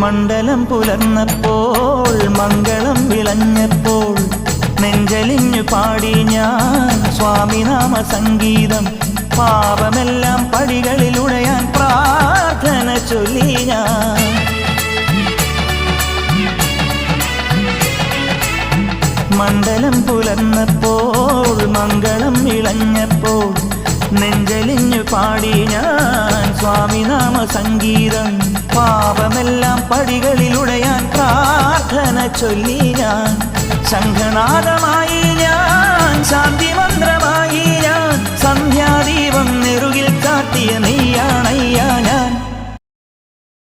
മണ്ഡലം പുലർന്നപ്പോൾ മംഗളം വിളഞ്ഞപ്പോൾ നെഞ്ചലിഞ്ഞു പാടി ഞാൻ സ്വാമിനാമ സംഗീതം. പാപമെല്ലാം പടികളിലുടയാൻ പ്രാർത്ഥന ചൊല്ലി ഞാൻ. മണ്ഡലം പുലർന്നപ്പോൾ മംഗളം വിളഞ്ഞപ്പോൾ നെഞ്ചലിഞ്ഞു പാടി ഞാൻ സ്വാമിനാമ സംഗീതം. പാപമെല്ലാം പടികളിലുടയാൻ പ്രാർത്ഥന ചൊല്ലി ഞാൻ. ശംഖനാദമായി ഞാൻ, ശാന്തി മന്ത്രമായി ഞാൻ, സന്ധ്യാദീപം നെറുകിൽ കാട്ടിയ നീയാണയ്യാ ഞാൻ.